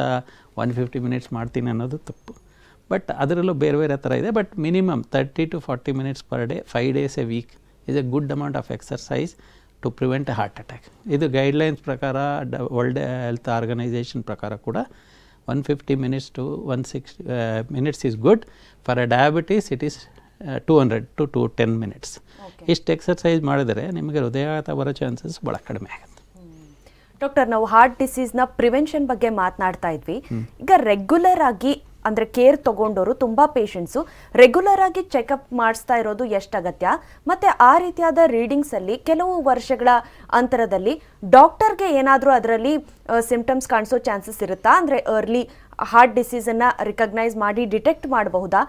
150 minutes ಮಾಡ್ತೀನಿ ಅನ್ನೋದು ತಪ್ಪು. ಬಟ್ ಅದರಲ್ಲೂ ಬೇರೆ ಬೇರೆ ಥರ ಇದೆ. But minimum 30 to 40 minutes per day 5 days a week is a good amount of exercise to prevent a heart attack. ಇದು ಗೈಡ್ಲೈನ್ಸ್ ಪ್ರಕಾರ, ವರ್ಲ್ಡ್ ಹೆಲ್ತ್ ಆರ್ಗನೈಸೇಷನ್ ಪ್ರಕಾರ ಕೂಡ 150 minutes to 160 minutes is good. For a diabetes it is 200 to 210 minutes. ಇಷ್ಟು ಎಕ್ಸರ್ಸೈಸ್ ಮಾಡಿದರೆ ನಿಮಗೆ ಹೃದಯಾಘಾತ ಬರೋ ಚಾನ್ಸಸ್ ಭಾಳ ಕಡಿಮೆ ಆಗುತ್ತೆ. ಡಾಕ್ಟರ್, ನಾವು ಹಾರ್ಟ್ ಡಿಸೀಸ್ನ ಪ್ರಿವೆನ್ಷನ್ ಬಗ್ಗೆ ಮಾತನಾಡ್ತಾ ಇದ್ವಿ. ಈಗ ರೆಗ್ಯುಲರ್ ಆಗಿ ಅಂದರೆ ಕೇರ್ ತಗೊಂಡವರು ತುಂಬ ಪೇಷಂಟ್ಸು ರೆಗ್ಯುಲರ್ ಆಗಿ ಚೆಕಪ್ ಮಾಡಿಸ್ತಾ ಇರೋದು ಎಷ್ಟು ಅಗತ್ಯ, ಮತ್ತು ಆ ರೀತಿಯಾದ ರೀಡಿಂಗ್ಸಲ್ಲಿ ಕೆಲವು ವರ್ಷಗಳ ಅಂತರದಲ್ಲಿ ಡಾಕ್ಟರ್ಗೆ ಏನಾದರೂ ಅದರಲ್ಲಿ ಸಿಂಪ್ಟಮ್ಸ್ ಕಾಣಿಸೋ ಚಾನ್ಸಸ್ ಇರುತ್ತಾ? ಅಂದರೆ ಅರ್ಲಿ ಹಾರ್ಟ್ ಡಿಸೀಸನ್ನು ರಿಕಗ್ನೈಸ್ ಮಾಡಿ ಡಿಟೆಕ್ಟ್ ಮಾಡಬಹುದಾ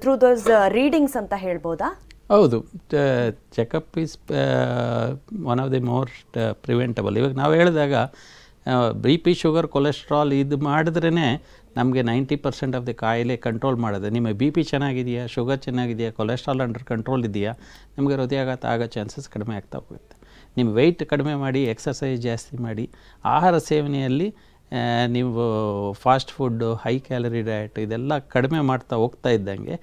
ಥ್ರೂ ದೋಸ್ ರೀಡಿಂಗ್ಸ್ ಅಂತ ಹೇಳ್ಬೋದಾ? ಹೌದು, checkup is one of the most preventable. ಇವಾಗ ನಾವು ಹೇಳಿದಾಗ ಬಿ ಪಿ, ಶುಗರ್, ಕೊಲೆಸ್ಟ್ರಾಲ್ ಇದು ಮಾಡಿದ್ರೇ ನಮಗೆ 90% ಆಫ್ ದಿ ಕಾಯಿಲೆ ಕಂಟ್ರೋಲ್ ಮಾಡೋದು. ನಿಮ್ಮ ಬಿ ಪಿ ಚೆನ್ನಾಗಿದೆಯಾ, ಶುಗರ್ ಚೆನ್ನಾಗಿದೆಯಾ, ಕೊಲೆಸ್ಟ್ರಾಲ್ ಅಂಡರ್ ಕಂಟ್ರೋಲ್ ಇದೆಯಾ, ನಮಗೆ ಹೃದಯಾಘಾತ ಆಗೋ ಚಾನ್ಸಸ್ ಕಡಿಮೆ ಆಗ್ತಾ ಹೋಗುತ್ತೆ. ನಿಮ್ಮ ವೆಯ್ಟ್ ಕಡಿಮೆ ಮಾಡಿ, ಎಕ್ಸರ್ಸೈಸ್ ಜಾಸ್ತಿ ಮಾಡಿ, ಆಹಾರ ಸೇವನೆಯಲ್ಲಿ ನೀವು fast food, high calorie diet ಇದೆಲ್ಲ ಕಡಿಮೆ ಮಾಡ್ತಾ ಹೋಗ್ತಾ ಇದ್ದಂಗೆ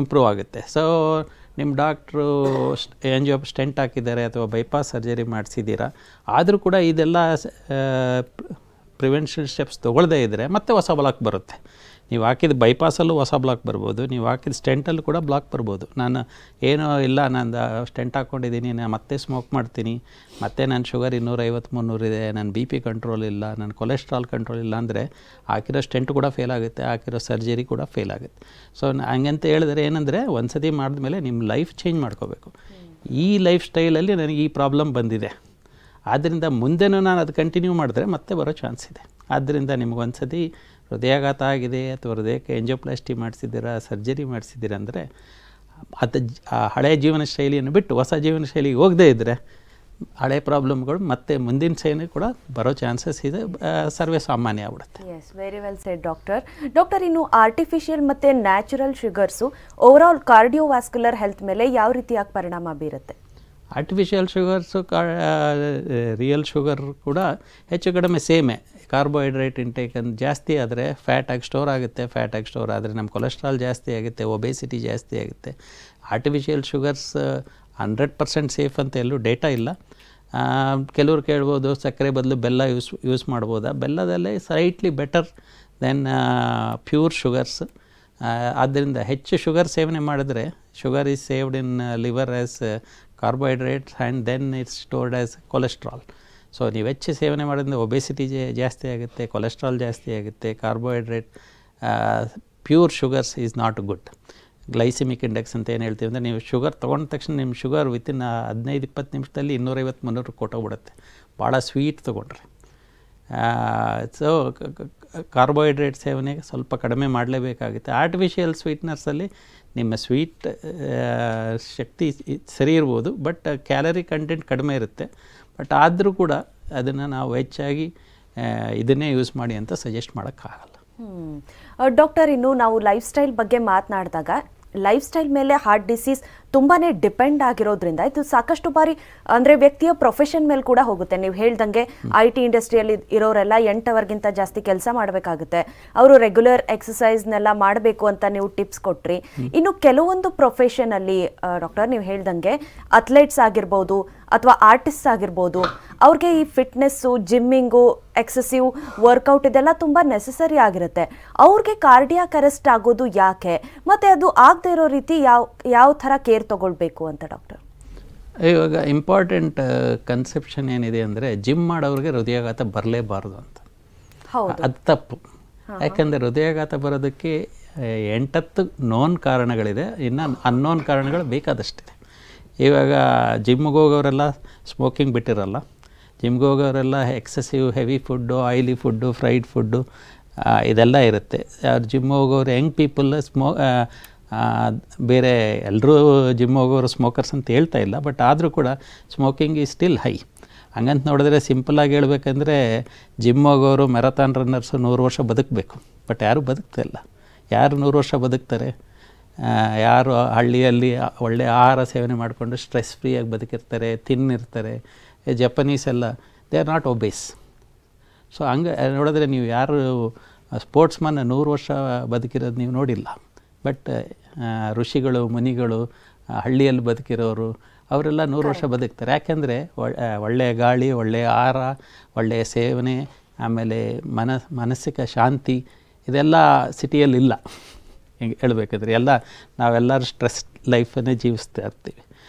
ಇಂಪ್ರೂವ್ ಆಗುತ್ತೆ. ಸೊ ನಿಮ್ಮ ಡಾಕ್ಟ್ರು ಸ್ಟೆಂಟ್ ಹಾಕಿದ್ದಾರೆ ಅಥವಾ ಬೈಪಾಸ್ ಸರ್ಜರಿ ಮಾಡಿಸಿದ್ದೀರಾ, ಆದರೂ ಕೂಡ ಇದೆಲ್ಲ ಪ್ರಿವೆನ್ಷನ್ ಸ್ಟೆಪ್ಸ್ ತೊಗೊಳ್ಳದೇ ಇದ್ದರೆ ಮತ್ತೆ ಹೊಸ ಬಲಕ್ಕೆ ಬರುತ್ತೆ. ನೀವು ಹಾಕಿದ ಬೈಪಾಸಲ್ಲೂ ಹೊಸ ಬ್ಲಾಕ್ ಬರ್ಬೋದು, ನೀವು ಹಾಕಿದ ಸ್ಟೆಂಟಲ್ಲೂ ಕೂಡ ಬ್ಲಾಕ್ ಬರ್ಬೋದು. ನಾನು ಏನೋ ಇಲ್ಲ, ನಾನು ಸ್ಟೆಂಟ್ ಹಾಕ್ಕೊಂಡಿದ್ದೀನಿ, ನಾನು ಮತ್ತೆ ಸ್ಮೋಕ್ ಮಾಡ್ತೀನಿ, ಮತ್ತು ನನ್ನ ಶುಗರ್ 250-300 ಇದೆ, ನನ್ನ BP ಕಂಟ್ರೋಲ್ ಇಲ್ಲ, ನನ್ನ ಕೊಲೆಸ್ಟ್ರಾಲ್ ಕಂಟ್ರೋಲ್ ಇಲ್ಲ ಅಂದರೆ ಹಾಕಿರೋ ಸ್ಟೆಂಟ್ ಕೂಡ ಫೇಲ್ ಆಗುತ್ತೆ, ಹಾಕಿರೋ ಸರ್ಜರಿ ಕೂಡ ಫೇಲ್ ಆಗುತ್ತೆ. ಸೊ ಹಂಗಂತ ಹೇಳಿದ್ರೆ ಏನಂದರೆ ಒಂದು ಸತಿ ಮಾಡಿದ್ಮೇಲೆ ನಿಮ್ಮ ಲೈಫ್ ಚೇಂಜ್ ಮಾಡ್ಕೋಬೇಕು. ಈ ಲೈಫ್ ಸ್ಟೈಲಲ್ಲಿ ನನಗೆ ಈ ಪ್ರಾಬ್ಲಮ್ ಬಂದಿದೆ, ಆದ್ದರಿಂದ ಮುಂದೆನೂ ನಾನು ಅದು ಕಂಟಿನ್ಯೂ ಮಾಡಿದ್ರೆ ಮತ್ತೆ ಬರೋ ಚಾನ್ಸ್ ಇದೆ. ಆದ್ದರಿಂದ ನಿಮಗೊಂದು ಸತಿ ಹೃದಯಾಘಾತ ಆಗಿದೆ ಅಥವಾ ಹೃದಯಕ್ಕೆ ಎಂಜಿಯೋಪ್ಲಾಸ್ಟಿ ಮಾಡಿಸಿದ್ದೀರಾ, ಸರ್ಜರಿ ಮಾಡಿಸಿದ್ದೀರಾ ಅಂದರೆ ಅದು ಹಳೆಯ ಜೀವನ ಶೈಲಿಯನ್ನು ಬಿಟ್ಟು ಹೊಸ ಜೀವನ ಶೈಲಿಗೆ ಹೋಗದೇ ಇದ್ದರೆ ಹಳೆ ಪ್ರಾಬ್ಲಮ್ಗಳು ಮತ್ತೆ ಮುಂದಿನ ಶೈಲಿ ಕೂಡ ಬರೋ ಚಾನ್ಸಸ್ ಇದೆ, ಸರ್ವೇ ಸಾಮಾನ್ಯ ಆಗ್ಬಿಡುತ್ತೆ. Yes, very well said doctor. ಇನ್ನು ಆರ್ಟಿಫಿಷಿಯಲ್ ಮತ್ತು natural sugars overall cardiovascular health ಮೇಲೆ ಯಾವ ರೀತಿಯಾಗಿ ಪರಿಣಾಮ ಬೀರುತ್ತೆ? ಆರ್ಟಿಫಿಷಿಯಲ್ ಶುಗರ್ಸು ರಿಯಲ್ ಶುಗರ್ ಕೂಡ ಹೆಚ್ಚು ಕಡಿಮೆ ಸೇಮೇ. ಕಾರ್ಬೋಹೈಡ್ರೇಟ್ ಇಂಟೇಕ್ ಜಾಸ್ತಿ ಆದರೆ ಫ್ಯಾಟಾಗಿ ಸ್ಟೋರ್ ಆಗುತ್ತೆ, ಫ್ಯಾಟಾಗಿ ಸ್ಟೋರ್ ಆದರೆ ನಮ್ಮ ಕೊಲೆಸ್ಟ್ರಾಲ್ ಜಾಸ್ತಿ ಆಗುತ್ತೆ, ಒಬೇಸಿಟಿ ಜಾಸ್ತಿ ಆಗುತ್ತೆ. ಆರ್ಟಿಫಿಷಿಯಲ್ ಶುಗರ್ಸ್ 100% ಸೇಫ್ ಅಂತ ಎಲ್ಲೂ ಡೇಟಾ ಇಲ್ಲ. ಕೆಲವ್ರು ಕೇಳ್ಬೋದು ಸಕ್ಕರೆ ಬದಲು ಬೆಲ್ಲ ಯೂಸ್ ಮಾಡ್ಬೋದಾ? ಬೆಲ್ಲದಲ್ಲೇ slightly better then pure sugars. ಆದ್ದರಿಂದ ಹೆಚ್ಚು ಶುಗರ್ ಸೇವನೆ ಮಾಡಿದ್ರೆ sugar is saved in liver as carbohydrates and then it's stored as cholesterol. So ನೀವು ಹೆಚ್ಚು ಸೇವನೆ ಮಾಡೋದ್ರಿಂದ ಒಬೇಸಿಟಿ ಜಾಸ್ತಿ ಆಗುತ್ತೆ, ಕೊಲೆಸ್ಟ್ರಾಲ್ ಜಾಸ್ತಿ ಆಗುತ್ತೆ. Carbohydrate pure sugars is not good. Glycaemic index ಅಂತ ಏನು ಹೇಳ್ತೀವಿ ಅಂದರೆ, ನೀವು ಶುಗರ್ ತೊಗೊಂಡ ತಕ್ಷಣ ನಿಮ್ಮ ಶುಗರ್ ವಿತಿನ್ 15-20 ನಿಮಿಷದಲ್ಲಿ 250-300 ಕೊಟ್ಟೋಗ್ಬಿಡುತ್ತೆ, ಭಾಳ ಸ್ವೀಟ್ ತೊಗೊಂಡ್ರೆ. ಸೊ ಕಾರ್ಬೋಹೈಡ್ರೇಟ್ ಸೇವನೆ ಸ್ವಲ್ಪ ಕಡಿಮೆ ಮಾಡಲೇಬೇಕಾಗುತ್ತೆ. ಆರ್ಟಿಫಿಷಿಯಲ್ ಸ್ವೀಟ್ನರ್ಸಲ್ಲಿ ನಿಮ್ಮ ಸ್ವೀಟ್ ಶಕ್ತಿ ಸರಿ ಇರ್ಬೋದು, ಬಟ್ ಕ್ಯಾಲರಿ ಕಂಟೆಂಟ್ ಕಡಿಮೆ ಇರುತ್ತೆ. ಬಟ್ ಆದರೂ ಕೂಡ ಅದನ್ನು ನಾವು ಹೆಚ್ಚಾಗಿ ಇದನ್ನೇ ಯೂಸ್ ಮಾಡಿ ಅಂತ ಸಜೆಸ್ಟ್ ಮಾಡೋಕ್ಕಾಗಲ್ಲ. ಡಾಕ್ಟರ್, ಇನ್ನು ನಾವು ಲೈಫ್ ಸ್ಟೈಲ್ ಬಗ್ಗೆ ಮಾತನಾಡಿದಾಗ ಲೈಫ್ ಸ್ಟೈಲ್ ಮೇಲೆ ಹಾರ್ಟ್ ಡಿಸೀಸ್ ತುಂಬಾ ಡಿಪೆಂಡ್ ಆಗಿರೋದ್ರಿಂದ ಇದು ಸಾಕಷ್ಟು ಬಾರಿ ಅಂದರೆ ವ್ಯಕ್ತಿಯ ಪ್ರೊಫೆಷನ್ ಮೇಲೆ ಕೂಡ ಹೋಗುತ್ತೆ. ನೀವು ಹೇಳ್ದಂಗೆ IT ಇಂಡಸ್ಟ್ರಿಯಲ್ಲಿ ಇರೋರೆಲ್ಲ 8 ಅವರ್ಗಿಂತ ಜಾಸ್ತಿ ಕೆಲಸ ಮಾಡಬೇಕಾಗುತ್ತೆ, ಅವರು ರೆಗ್ಯುಲರ್ ಎಕ್ಸಸೈಸ್ನೆಲ್ಲ ಮಾಡಬೇಕು ಅಂತ ನೀವು ಟಿಪ್ಸ್ ಕೊಟ್ರಿ. ಇನ್ನು ಕೆಲವೊಂದು ಪ್ರೊಫೆಷನಲ್ಲಿ ಡಾಕ್ಟರ್ ನೀವು ಹೇಳ್ದಂಗೆ ಅಥ್ಲೆಟ್ಸ್ ಆಗಿರ್ಬೋದು ಅಥವಾ ಆರ್ಟಿಸ್ಟ್ ಆಗಿರ್ಬೋದು, ಅವ್ರಿಗೆ ಈ ಫಿಟ್ನೆಸ್ಸು, ಜಿಮ್ಮಿಂಗು, ಎಕ್ಸೆಸಿವ್ ವರ್ಕೌಟ್ ಇದೆಲ್ಲ ತುಂಬ ನೆಸೆಸರಿ ಆಗಿರುತ್ತೆ. ಅವ್ರಿಗೆ ಕಾರ್ಡಿಯಾಕ್ ಅರೆಸ್ಟ್ ಆಗೋದು ಯಾಕೆ, ಮತ್ತು ಅದು ಆಗದೆ ಇರೋ ರೀತಿ ಯಾವ ಥರ ಕೇರ್ ತಗೊಳ್ಬೇಕು ಅಂತ ಡಾಕ್ಟರ್? ಇವಾಗ ಇಂಪಾರ್ಟೆಂಟ್ ಕನ್ಸೆಪ್ಷನ್ ಏನಿದೆ ಅಂದರೆ, ಜಿಮ್ ಮಾಡೋರಿಗೆ ಹೃದಯಾಘಾತ ಬರಲೇಬಾರ್ದು ಅಂತ. ಅದು ತಪ್ಪು. ಯಾಕೆಂದರೆ ಹೃದಯಾಘಾತ ಬರೋದಕ್ಕೆ 8-10 ನೋನ್ ಕಾರಣಗಳಿದೆ, ಇನ್ನು ಅನ್ನೋನ್ ಕಾರಣಗಳು ಬೇಕಾದಷ್ಟಿದೆ. ಇವಾಗ ಜಿಮ್ಗೆ ಹೋಗೋರೆಲ್ಲ ಸ್ಮೋಕಿಂಗ್ ಬಿಟ್ಟಿರಲ್ಲ, ಜಿಮ್ಗೆ ಹೋಗೋರೆಲ್ಲ excessive heavy food, oily food, fried food ಇದೆಲ್ಲ ಇರುತ್ತೆ. ಜಿಮ್ ಹೋಗೋರು ಯಂಗ್ ಪೀಪಲ್ ಬೇರೆ ಎಲ್ಲರೂ ಜಿಮ್ ಹೋಗೋರು ಸ್ಮೋಕರ್ಸ್ ಅಂತ ಹೇಳ್ತಾ ಇಲ್ಲ, ಬಟ್ ಆದರೂ ಕೂಡ ಸ್ಮೋಕಿಂಗ್ ಈಸ್ ಸ್ಟಿಲ್ ಹೈ. ಹಂಗಂತ ನೋಡಿದ್ರೆ ಸಿಂಪಲಾಗಿ ಹೇಳ್ಬೇಕಂದ್ರೆ, ಜಿಮ್ ಹೋಗೋರು ಮ್ಯಾರಥಾನ್ ರನ್ನರ್ಸು 100 ವರ್ಷ ಬದುಕಬೇಕು, ಬಟ್ ಯಾರೂ ಬದುಕ್ತಾ ಇಲ್ಲ. ಯಾರು 100 ವರ್ಷ ಬದುಕ್ತಾರೆ? ಯಾರು ಹಳ್ಳಿಯಲ್ಲಿ ಒಳ್ಳೆ ಆಹಾರ ಸೇವನೆ ಮಾಡಿಕೊಂಡು ಸ್ಟ್ರೆಸ್ ಫ್ರೀಯಾಗಿ ಬದುಕಿರ್ತಾರೆ, ತಿನ್ನಿರ್ತಾರೆ. ಜಪನೀಸ್ ಎಲ್ಲ they are not obeys. So ಹಂಗೆ ನೋಡಿದ್ರೆ ನೀವು ಯಾರು ಸ್ಪೋರ್ಟ್ಸ್ಮನ್ 100 ವರ್ಷ ಬದುಕಿರೋದು ನೀವು ನೋಡಿಲ್ಲ. ಬಟ್ ಋಷಿಗಳು, ಮುನಿಗಳು, ಹಳ್ಳಿಯಲ್ಲಿ ಬದುಕಿರೋರು ಅವರೆಲ್ಲ 100 ವರ್ಷ ಬದುಕ್ತಾರೆ. ಯಾಕೆಂದರೆ ಒಳ್ಳೆಯ ಗಾಳಿ, ಒಳ್ಳೆಯ ಆಹಾರ, ಒಳ್ಳೆಯ ಸೇವನೆ, ಆಮೇಲೆ ಮಾನಸಿಕ ಶಾಂತಿ ಇದೆಲ್ಲ ಸಿಟಿಯಲ್ಲಿಲ್ಲ. ಹಿಂಗೆ ಹೇಳ್ಬೇಕಾದ್ರೆ ನಾವೆಲ್ಲರೂ ಸ್ಟ್ರೆಸ್ ಲೈಫನ್ನೇ ಜೀವಿಸ್ತಾ ಇರ್ತೀವಿ.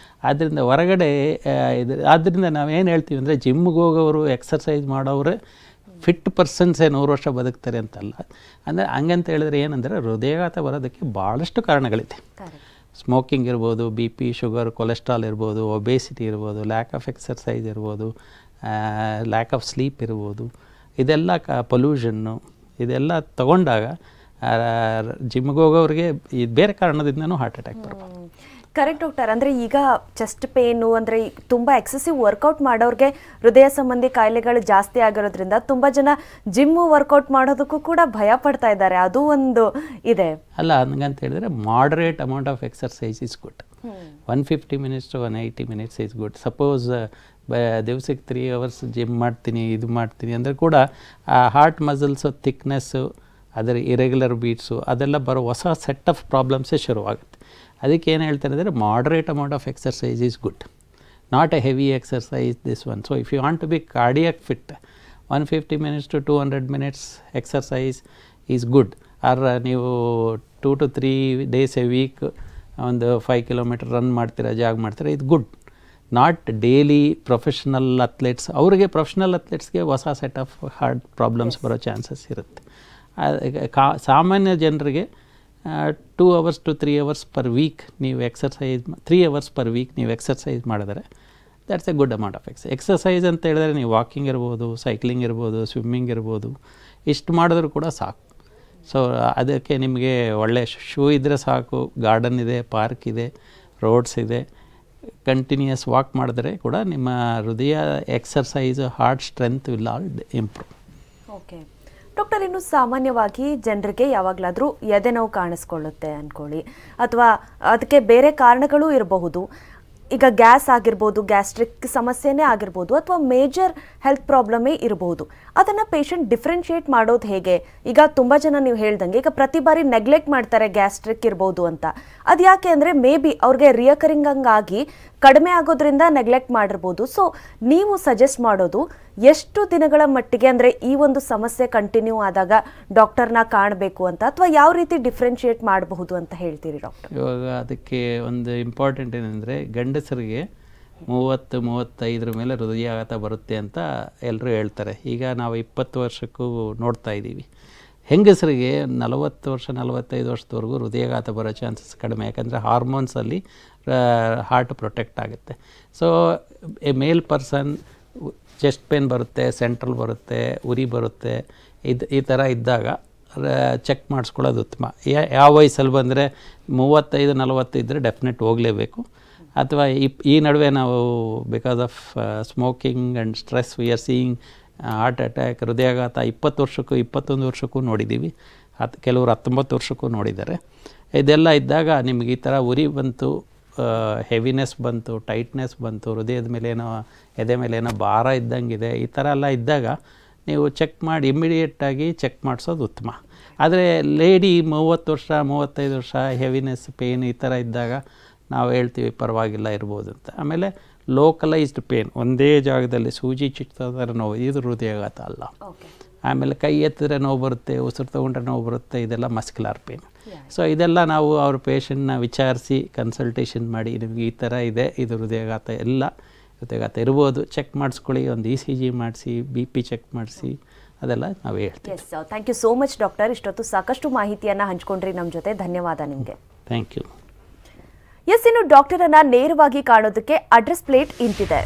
ಆದ್ದರಿಂದ ಹೊರಗಡೆ ಆದ್ದರಿಂದ ನಾವೇನು ಹೇಳ್ತೀವಿ ಅಂದರೆ, ಜಿಮ್ಗೆ ಹೋಗೋರು, ಎಕ್ಸರ್ಸೈಸ್ ಮಾಡೋರು ಫಿಟ್ ಪರ್ಸನ್ಸೇ 100 ವರ್ಷ ಬದುಕ್ತಾರೆ ಅಂತಲ್ಲ. ಅಂದರೆ ಹಂಗಂತ ಹೇಳಿದ್ರೆ ಏನಂದರೆ, ಹೃದಯಾಘಾತ ಬರೋದಕ್ಕೆ ಭಾಳಷ್ಟು ಕಾರಣಗಳಿದೆ. ಸ್ಮೋಕಿಂಗ್ ಇರ್ಬೋದು, BP, ಶುಗರ್, ಕೊಲೆಸ್ಟ್ರಾಲ್ ಇರ್ಬೋದು, ಒಬೇಸಿಟಿ ಇರ್ಬೋದು, ಲ್ಯಾಕ್ ಆಫ್ ಎಕ್ಸರ್ಸೈಸ್ ಇರ್ಬೋದು, ಲ್ಯಾಕ್ ಆಫ್ ಸ್ಲೀಪ್ ಇರ್ಬೋದು, ಇದೆಲ್ಲ ಪೊಲ್ಯೂಷನ್ನು ಇದೆಲ್ಲ ತಗೊಂಡಾಗ ಜಿಮ್ಗೆ ಹೋಗೋರಿಗೆ ಈ ಬೇರೆ ಕಾರಣದಿಂದನೂ ಹಾರ್ಟ್ ಅಟ್ಯಾಕ್ ಬರ್ಬೋದು. Correct doctor. ಅಂದರೆ ಈಗ ಚೆಸ್ಟ್ ಪೇನು ಅಂದರೆ ತುಂಬ ಎಕ್ಸೆಸಿವ್ ವರ್ಕೌಟ್ ಮಾಡೋರಿಗೆ ಹೃದಯ ಸಂಬಂಧಿ ಕಾಯಿಲೆಗಳು ಜಾಸ್ತಿ ಆಗಿರೋದ್ರಿಂದ ತುಂಬ ಜನ ಜಿಮ್ಮು ವರ್ಕೌಟ್ ಮಾಡೋದಕ್ಕೂ ಕೂಡ ಭಯ ಪಡ್ತಾ ಇದ್ದಾರೆ. ಅದು ಒಂದು ಇದೆ ಅಲ್ಲ. ಹಂಗಂತ ಹೇಳಿದ್ರೆ moderate amount of exercise is good. 150 minutes to 180 minutes is good. Suppose ದಿವಸಕ್ಕೆ 3 hours ಜಿಮ್ ಮಾಡ್ತೀನಿ, ಇದು ಮಾಡ್ತೀನಿ ಅಂದರೆ ಕೂಡ ಆ ಹಾರ್ಟ್ ಮಸಲ್ಸು ಥಿಕ್ನೆಸ್ಸು, ಅದರ ಇರೆಗ್ಯುಲರ್ ಬೀಟ್ಸು ಅದೆಲ್ಲ ಬರೋ ಹೊಸ ಸೆಟ್ ಆಫ್ ಪ್ರಾಬ್ಲಮ್ಸೇ ಶುರುವಾಗುತ್ತೆ. ಅದಕ್ಕೆ ಏನು ಹೇಳ್ತಾರೆ ಅಂದರೆ, moderate amount of exercise is good, not a heavy exercise this one. So if you want to be cardiac fit, 150 minutes to 200 minutes exercise is good. Or ನೀವು 2 to 3 days a week ಒಂದು 5 kilometer ರನ್ ಮಾಡ್ತೀರಾ, ಜಾಗ್ ಮಾಡ್ತೀರಾ, ಇದು good. Not daily professional athletes. ಅವರಿಗೆ ಪ್ರೊಫೆಷ್ನಲ್ ಅಥ್ಲೆಟ್ಸ್ಗೆ ಹೊಸ ಸೆಟ್ ಆಫ್ ಹಾರ್ಟ್ ಪ್ರಾಬ್ಲಮ್ಸ್ ಬರೋ ಚಾನ್ಸಸ್ ಇರುತ್ತೆ. ಸಾಮಾನ್ಯ ಜನರಿಗೆ 2 hours to 3 hours per week ನೀವು ಎಕ್ಸರ್ಸೈಸ್ 3 hours per week ನೀವು ಎಕ್ಸರ್ಸೈಸ್ ಮಾಡಿದರೆ that's A good amount of exercise ಅಂತ ಹೇಳಿದ್ರೆ ನೀವು ವಾಕಿಂಗ್ ಇರ್ಬೋದು, ಸೈಕ್ಲಿಂಗ್ ಇರ್ಬೋದು, ಸ್ವಿಮ್ಮಿಂಗ್ ಇರ್ಬೋದು, ಇಷ್ಟು ಮಾಡಿದ್ರೂ ಕೂಡ ಸಾಕು. ಸೊ ಅದಕ್ಕೆ ನಿಮಗೆ ಒಳ್ಳೆಯ ಶೂ ಇದ್ದರೆ ಸಾಕು. ಗಾರ್ಡನ್ ಇದೆ, ಪಾರ್ಕ್ ಇದೆ, ರೋಡ್ಸ್ ಇದೆ. ಕಂಟಿನ್ಯೂಯಸ್ ವಾಕ್ ಮಾಡಿದ್ರೆ ಕೂಡ ನಿಮ್ಮ ಹೃದಯ exercise, heart strength will all improve. Okay doctor, ಇನ್ನು ಸಾಮಾನ್ಯವಾಗಿ ಜನರಿಗೆ ಯಾವಾಗಲಾದರೂ ಎದೆ ನೋವು ಕಾಣಿಸ್ಕೊಳ್ಳುತ್ತೆ ಅಂದ್ಕೊಳ್ಳಿ, ಅಥವಾ ಅದಕ್ಕೆ ಬೇರೆ ಕಾರಣಗಳೂ ಇರಬಹುದು. ಈಗ ಗ್ಯಾಸ್ ಆಗಿರ್ಬೋದು, ಗ್ಯಾಸ್ಟ್ರಿಕ್ ಸಮಸ್ಯೆನೇ ಆಗಿರ್ಬೋದು, ಅಥವಾ ಮೇಜರ್ ಹೆಲ್ತ್ ಪ್ರಾಬ್ಲಮೇ ಇರಬಹುದು. ಅದನ್ನು ಪೇಷಂಟ್ ಡಿಫ್ರೆನ್ಷಿಯೇಟ್ ಮಾಡೋದು ಹೇಗೆ? ಈಗ ತುಂಬ ಜನ ನೀವು ಹೇಳ್ದಂಗೆ ಈಗ ಪ್ರತಿ ಬಾರಿ ನೆಗ್ಲೆಕ್ಟ್ ಮಾಡ್ತಾರೆ ಗ್ಯಾಸ್ಟ್ರಿಕ್ ಇರ್ಬೋದು ಅಂತ. ಅದು ಯಾಕೆ ಅಂದರೆ ಮೇ ಬಿ ಅವ್ರಿಗೆ ರಿಯಕರಿಂಗ್ ಆಗಿ ಕಡಿಮೆ ಆಗೋದ್ರಿಂದ ನೆಗ್ಲೆಕ್ಟ್ ಮಾಡಿರ್ಬೋದು. ಸೊ ನೀವು ಸಜೆಸ್ಟ್ ಮಾಡೋದು ಎಷ್ಟು ದಿನಗಳ ಮಟ್ಟಿಗೆ, ಅಂದರೆ ಈ ಒಂದು ಸಮಸ್ಯೆ ಕಂಟಿನ್ಯೂ ಆದಾಗ ಡಾಕ್ಟರ್ನ ಕಾಣಬೇಕು ಅಂತ, ಅಥವಾ ಯಾವ ರೀತಿ ಡಿಫ್ರೆನ್ಷಿಯೇಟ್ ಮಾಡಬಹುದು ಅಂತ ಹೇಳ್ತೀರಿ ಡಾಕ್ಟರ್? ಇವಾಗ ಅದಕ್ಕೆ ಒಂದು ಇಂಪಾರ್ಟೆಂಟ್ ಏನಂದರೆ, ಗಂಡಸರಿಗೆ 30-35 ಮೇಲೆ ಹೃದಯಾಘಾತ ಬರುತ್ತೆ ಅಂತ ಎಲ್ಲರೂ ಹೇಳ್ತಾರೆ. ಈಗ ನಾವು 20 ವರ್ಷಕ್ಕೂ ನೋಡ್ತಾ ಇದ್ದೀವಿ. ಹೆಂಗಸರಿಗೆ 40 ವರ್ಷ 45 ವರ್ಷದವರೆಗೂ ಹೃದಯಾಘಾತ ಬರೋ ಚಾನ್ಸಸ್ ಕಡಿಮೆ, ಯಾಕಂದರೆ ಹಾರ್ಮೋನ್ಸಲ್ಲಿ ಹಾರ್ಟ್ ಪ್ರೊಟೆಕ್ಟ್ ಆಗುತ್ತೆ. So a male person chest pain ಬರುತ್ತೆ, ಸೆಂಟ್ರಲ್ ಬರುತ್ತೆ, ಉರಿ ಬರುತ್ತೆ, ಈ ಥರ ಇದ್ದಾಗ ಚೆಕ್ ಮಾಡಿಸ್ಕೊಳ್ಳೋದು ಉತ್ತಮ. ಯಾವ ವಯಸ್ಸಲ್ಲಿ ಬಂದರೆ 35-40 ಇದ್ದರೆ ಡೆಫಿನೆಟ್ ಹೋಗಲೇಬೇಕು. ಅಥವಾ ಈ ನಡುವೆ ನಾವು because of smoking and stress we are seeing heart attack, ಹೃದಯಾಘಾತ 20 ವರ್ಷಕ್ಕೂ 21 ವರ್ಷಕ್ಕೂ ನೋಡಿದ್ದೀವಿ. ಕೆಲವರು 19 ವರ್ಷಕ್ಕೂ ನೋಡಿದ್ದಾರೆ. ಇದೆಲ್ಲ ಇದ್ದಾಗ ನಿಮಗೆ ಈ ಥರ ಉರಿ ಬಂತು, ಹೆವಿನೆಸ್ ಬಂತು, ಟೈಟ್ನೆಸ್ ಬಂತು, ಹೃದಯದ ಮೇಲೇನೋ ಎದೆ ಮೇಲೇನೋ ಭಾರ ಇದ್ದಂಗಿದೆ, ಈ ಥರ ಎಲ್ಲ ಇದ್ದಾಗ ನೀವು ಚೆಕ್ ಮಾಡಿ ಇಮ್ಮಿಡಿಯೇಟಾಗಿ ಚೆಕ್ ಮಾಡಿಸೋದು ಉತ್ತಮ. ಆದರೆ ಲೇಡಿ 30 ವರ್ಷ 35 ವರ್ಷ ಹೆವಿನೆಸ್, ಪೇನ್ ಈ ಥರ ಇದ್ದಾಗ ನಾವು ಹೇಳ್ತೀವಿ ಪರವಾಗಿಲ್ಲ ಇರ್ಬೋದು ಅಂತ. ಆಮೇಲೆ ಲೋಕಲೈಸ್ಡ್ ಪೇನ್, ಒಂದೇ ಜಾಗದಲ್ಲಿ ಸೂಜಿ ಚುಚ್ಚಿದ್ರೆ ನೋವು, ಇದು ಹೃದಯಾಘಾತ ಅಲ್ಲ. ಆಮೇಲೆ ಕೈ ಎತ್ತಿದ್ರೆ ನೋವು ಬರುತ್ತೆ, ಉಸಿರು ತೊಗೊಂಡ್ರೆ ನೋವು ಬರುತ್ತೆ, ಇದೆಲ್ಲ ಮಸ್ಕ್ಯುಲರ್ ಪೇನ್. ಸೊ ಇದೆಲ್ಲ ನಾವು ಅವ್ರ ಪೇಷಂಟ್ನ ವಿಚಾರಿಸಿ ಕನ್ಸಲ್ಟೇಷನ್ ಮಾಡಿ, ನಿಮಗೆ ಈ ಥರ ಇದೆ, ಇದು ಹೃದಯಾಘಾತ ಹೃದಯಾಘಾತ ಇರ್ಬೋದು, ಚೆಕ್ ಮಾಡಿಸ್ಕೊಳ್ಳಿ, ಒಂದು ECG ಮಾಡಿಸಿ, BP ಚೆಕ್ ಮಾಡಿಸಿ, ಅದೆಲ್ಲ ನಾವು ಹೇಳ್ತೀವಿ. Yes, thank you so much doctor. ಇಷ್ಟೊತ್ತು ಸಾಕಷ್ಟು ಮಾಹಿತಿಯನ್ನು ಹಂಚ್ಕೊಂಡ್ರಿ ನಮ್ಮ ಜೊತೆ. ಧನ್ಯವಾದ ನಿಮಗೆ. Thank you. ಎಸ್, ಇನ್ನು ಡಾಕ್ಟರನ್ನು ನೇರವಾಗಿ ಕಾಣೋದಕ್ಕೆ ಅಡ್ರೆಸ್ ಪ್ಲೇಟ್ ಇಂತಿದೆ: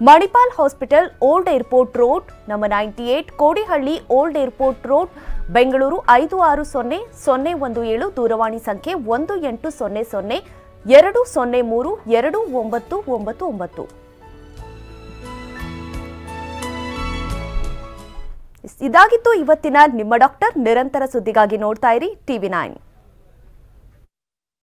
Manipal hospital, old airport road, number 98, Kodihalli, old airport road, Bengaluru 560017. ದೂರವಾಣಿ ಸಂಖ್ಯೆ 1800-203-2999. ಇದಾಗಿತ್ತು ಇವತ್ತಿನ ನಿಮ್ಮ ಡಾಕ್ಟರ್. ನಿರಂತರ ಸುದ್ದಿಗಾಗಿ ನೋಡ್ತಾ ಇರಿ TV9.